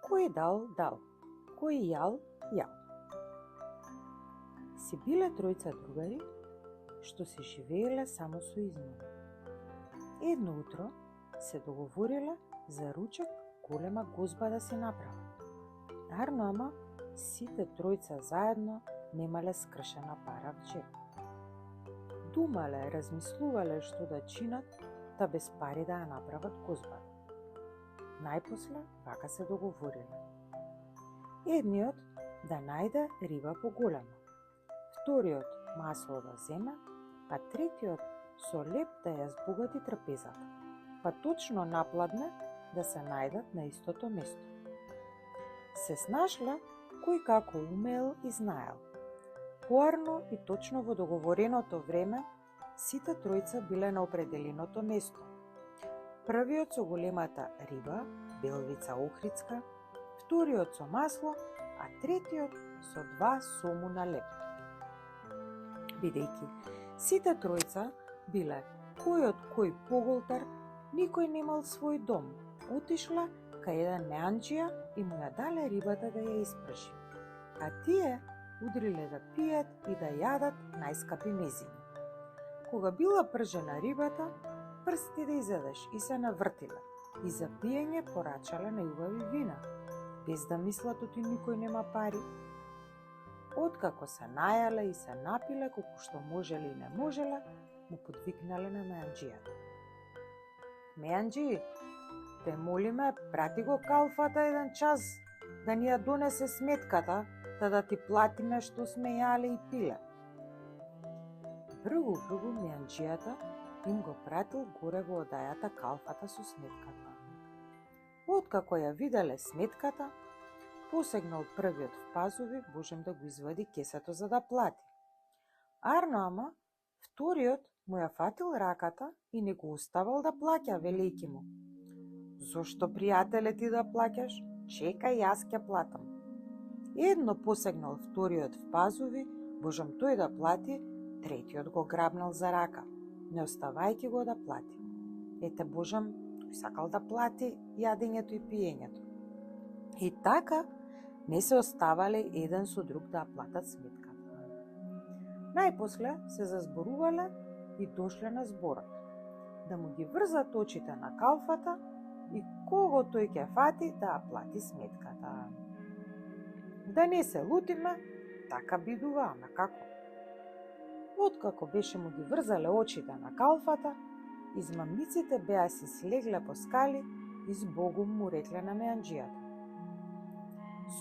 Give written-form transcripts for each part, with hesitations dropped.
Кој дал, дал. Кој јал, јал. Си биле тројца другари, што се живееле само со измами. Едно утро се договориле за ручек голема гозба да се направат. Ама сите тројца заедно немале скршена пара в джеп. Думале, размислувале што да чинат, та без пари да ја направат гозбата. Најпосле вака се договориле. Едниот да најде риба поголема, вториот масло да земе, а третиот со леп да ја збогати трпезата, па точно напладне да се најдат на истото место. Се снашле кој како умеел и знаел. Поарно и точно во договореното време, сите тројца биле на определеното место. Првиот со големата риба, белвица охридска, вториот со масло, а третиот со 2 сому на леп. Бидејќи сите тројца биле кој од кој поголтар, никој немал свој дом, отишле кај еден меанџија и му ја дале рибата да ја испржи. А тие удриле да пијат и да јадат најскапи мезини. Кога била пржена рибата, прсти да изедеш и се навртиле и за пиење порачале најубави вина, без да мислат оти никој нема пари. Откако се најале и се напиле колку што можеле и не можеле, му подвикнале на меанџијата. Меанџи, те молиме, прати го калфата еден час да ни ја донесе сметката, да ти платиме што сме јале и пиле. Бргу меанџијата им го пратил горе во одајата калфата со сметката. Откако ја виделе сметката, посегнал првиот в пазови, божем да го извади кесето за да плати. Ама вториот му ја фатил раката и не го оставал да плаќа, велејќи му: "Зошто, пријателе, ти да плаќаш? Чекај, јас ќе платам." Едно посегнал вториот в пазови, божем тој да плати, третиот го грабнал за рака, не оставајќи го да плати. Ете, божем, тој сакал да плати јадењето и пиењето. И така не се оставале еден со друг да платат сметката. Најпосле се зазборувале и дошле на зборот да му ги врзат очите на калфата и кого тој ќе фати да ја плати сметката. Да не се лутиме, така бидува, ама како? Откако беше му ги врзале очите на калфата, измамниците беа си слегле по скали и збогом му рекле на меанџијата.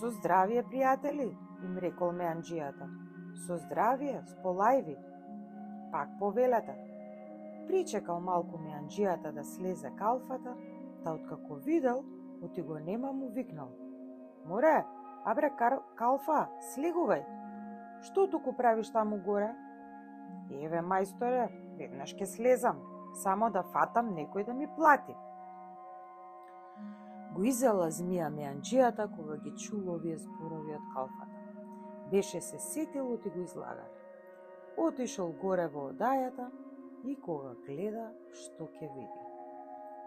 "Со здравие, пријатели," им рекол меанџијата. "Со здравие, сполајви." Пак повелете. Причекал малку меанџијата да слезе калфата, та откако видел, оти го нема му викнал: "Море, абре калфа, слегувај. Што туку правиш таму горе?" "Еве, мајсторе, веднаш ќе слезам, само да фатам некој да ми плати." Го изела змија меанџијата кога ги чул овие зборови од калфата. Беше се сетил оти го излагале. Отишол горе во одајата и кога гледа, што ќе види.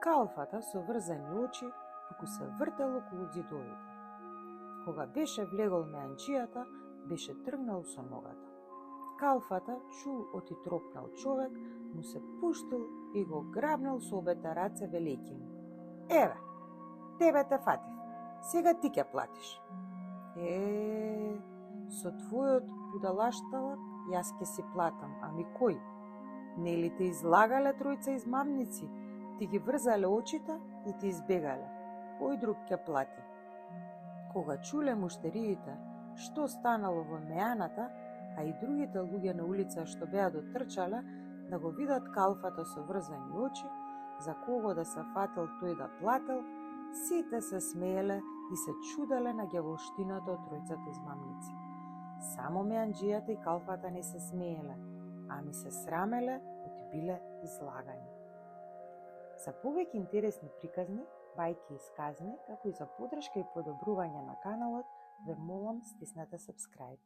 Калфата со врзани очи туку се вртел околу ѕидовите. Кога беше влегол меанџијата, беше тргнал со ногата. Калфата чул оти тропнал човек, му се пуштил и го грабнал со обете раце, велејќи му: "Еве, тебе те фатив, сега ти ќе платиш." Со твојот будалашталак јас ќе си платам, ами кој? Нели те излагале тројца измамници, ти ги врзале очите и ти избегале. Кој друг ќе плати? Кога чуле муштериите што станало во меаната, а и другите луѓе на улица што беа дотрчале да го видат калфата со врзани очи, за кого да се фатил тој да платил, сите се смееле и се чуделе на ѓаволштината од тројцата измамници. Само меанџијата и калфата не се смееле, ами се срамеле, оти биле излагани. За повеќе интересни приказни, бајки и сказни, како и за подршка и подобрување на каналот, ве молам стиснете subscribe.